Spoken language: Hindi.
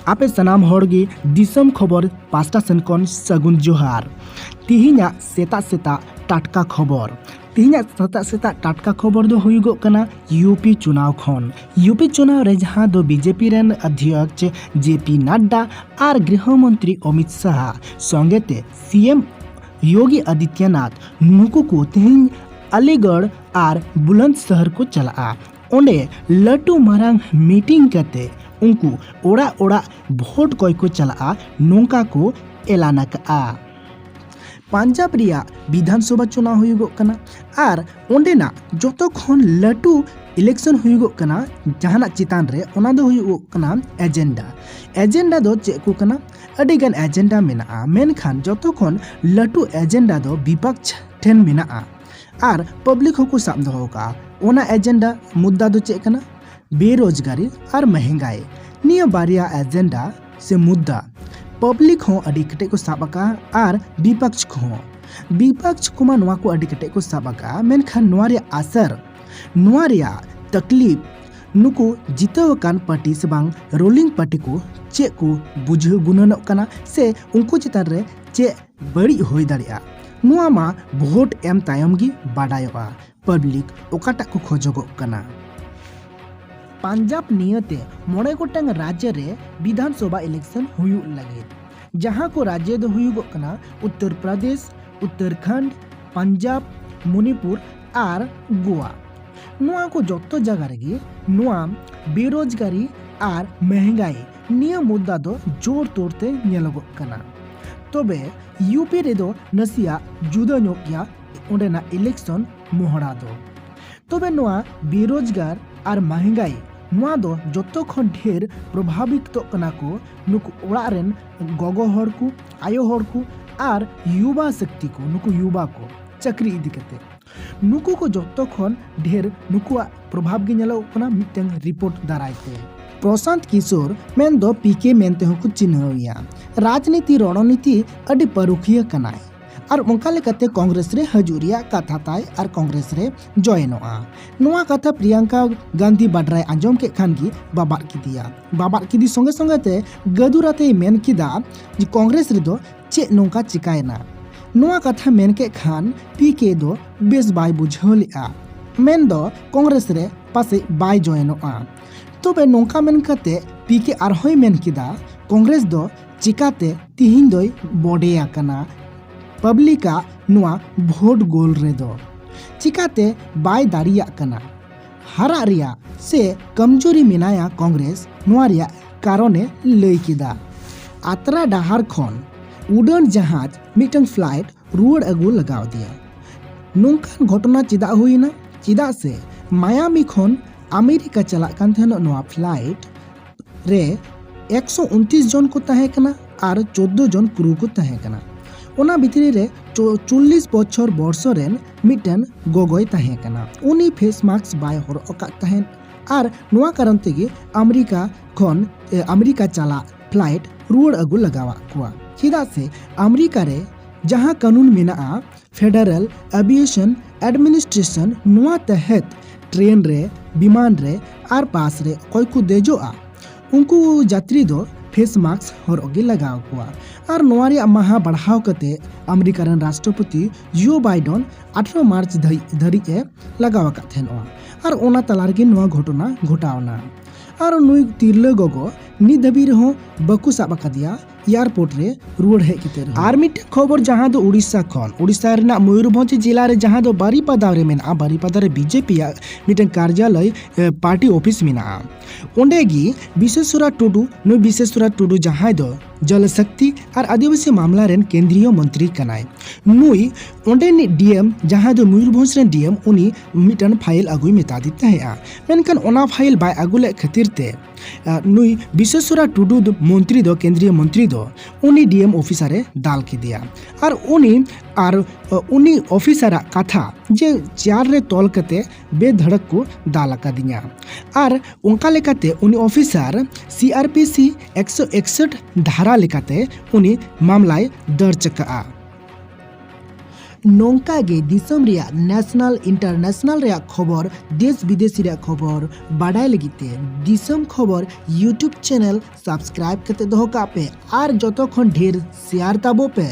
आपे सनाम होड़गे दिसम खबर पास्टा सेन कौन सगुन जोहार तिहिना सेता सेता टाटका खबर तिहिना सेता सेता टाटका खबर दो हुयुगो कना यूपी चुनाव खन यूपी चुनाव रे जहां दो बीजेपी रेन अध्यक्ष जेपी नड्डा और गृह मंत्री अमित शाह संगेते सीएम योगी आदित्यनाथ नुकु को तिहिन अलीगढ़ और बुलंदशहर को चला ओंडे लटू मारांग मीटिंग करते उनको ओड़ा ओड़ा भोट कोई को चला नौका को एलाना का पंजाब रिया विधानसभा चुनाव हुयुगो कना और ओंडेना जोतो खन लटू इलेक्शन हुयुगो कना जहाना चितान रे ओना दो हुयुगो कना एजेंडा दो चे को कना अडिगन एजेंडा मेना मेनखान जोतो खन लटू एजेंडा दो विपक्ष ठेन मेना और पब्लिक होको साब दो का ओना एजेंडा मुद्दा दो चे कना बेरोजगारी और महंगाई निया बारिया एजेंडा से मुद्दा पब्लिक हो अडी कटे को साबका और विपक्ष को मा नवा को अडी कटे को साबका मेनखान नवा रे असर नवा रे तकलीफ नुको जिताव कान पार्टी से बांग रोलिंग पार्टी को चे को बुझे गुननो कना से उनको चितार रे चे बड़ी होई दाड़िया नवा मा वोट एम तायम गी बाडायोआ पब्लिक ओकाटा को खोजोगो कना पंजाब नियते मोड़े गोटांग राज्य रे विधानसभा इलेक्शन हुयुग लगे जहां को राज्य दो हुयुगो कना उत्तर प्रदेश उत्तराखंड पंजाब मणिपुर और गोवा नोआ को जोतो जगह रेगी नोआ बेरोजगारी और महंगाई निया मुद्दा दो जोर तोड़ते नेलगो कना तबे यूपी रे दो नसिया जुदा नोकिया ओंडेना इलेक्शन मोहरा दो तबे नोआ बेरोजगार और महंगाई नोआ दो जोतो खन ढेर प्रभावित तो कना को नुकु ओड़ा रेन गोगो हर को आयो हर को और युवा शक्ति को नुकु युवा को चक्री इदी कते नुकु को जोतो खन ढेर नुकुआ प्रभाव गे नेलो कना mitten report दारायते Prashant Kishor main दो पीके मेनते हो को चिन्हविया राजनीति रणनीति अडी परुखिया कनाय और उनका लेकते कांग्रेस रे हजूरिया कथा ताय और कांग्रेस रे जॉइनोआ नोआ कथा प्रियंका गांधी बाड्राय आंजम के खान की बाबार किदी संगे संगे ते गदुराते मेन किदा जी कांग्रेस रे दो चे नोका चिकायना नोआ कथा मेन के खान पीके दो बेस बाय बुझलिया मेन दो कांग्रेस रे पासे बाय जॉइनोआ तबे नोका मेन कते पीके आरहोय मेन किदा कांग्रेस दो चिकाते तिहिन दोय बॉडेया कना पब्लिका नुआ भोट गोल रे दो चिकाते बाय दाड़िया कना हरा रिया से कमजोरी मिनाया कांग्रेस नुआ रिया कारणे लई किदा आतरा डहार खन उड़न जहाज मिटन फ्लाइट रुआड़ अगु लगाव दिया नोंकान घटना चिदा हुईना चिदा से मायामी खन अमेरिका चला कान थेन नुआ फ्लाइट रे 129 जन को तहे कना और 14 जन क्रू को तहे कना ओना भितरी रे 40 बछर वर्ष रेन मिटन गोगोय तहे कना उनी फेस मास्क बाय हर अका तहेन और नोआ कारण तेगे अमेरिका चला फ्लाइट रुआड़ अगु लगावा कुआ चिदा से अमेरिका रे जहां कानून मेना फेडरल एविएशन एडमिनिस्ट्रेशन नोआ तहत ट्रेन रे विमान रे और पास रे कोई को देजोआ उनको यात्री दो फेस मास्क हर अगे लगाव कुआ और नोआरी महा बढ़ाव कते अमेरिका रन राष्ट्रपति जो बाइडेन 18 मार्च धरी के लगाव का थेनोआ और ओना तलार के नोआ घटना घटावना और नुई तिरले गोगो नि दबी रहो बकु साबा कदिया एयरपोर्ट रे रुआड़ हे किते आर मिट खबर जहां दो उड़ीसा रेना मयूरभंज जिला रे जहां दो बारीपदा रे मेना बारीपदा रे बीजेपी मिटन कार्यालय पार्टी ऑफिस मेना ओंडेगी विश्वेश्वरा टुडू जहां दो जल शक्ति और आदिवासी मामला रेन केंद्रीय मंत्री कनाय नुई ओंडे नि डीएम जहां दो मयूरभंज रेन डीएम उनी मिटन फाइल अगुई मेता दिते है मेनखान ओना फाइल बाय अगुले खातिर ते नुई विश्वेश्वरा टुडू मंत्री दो केंद्रीय मंत्री दो उनी डीएम ऑफिसरे दाल के दिया और उनी ऑफिसर कथा जे चेयर रे तोल कते बेधड़क को दाल का दिया और उनका लेकाते उनी ऑफिसर सीआरपीसी 161 धारा लेकाते उनी मामलाय दर्ज का नोंका गे दिसम रिया नेशनल इंटरनेशनल रिया खबर देश विदेश रिया खबर बाडाय लगिते दिसम खबर यूट्यूब चैनल सब्सक्राइब करते दोहो का पे और जतो खन ढेर शेयर ताबो पे।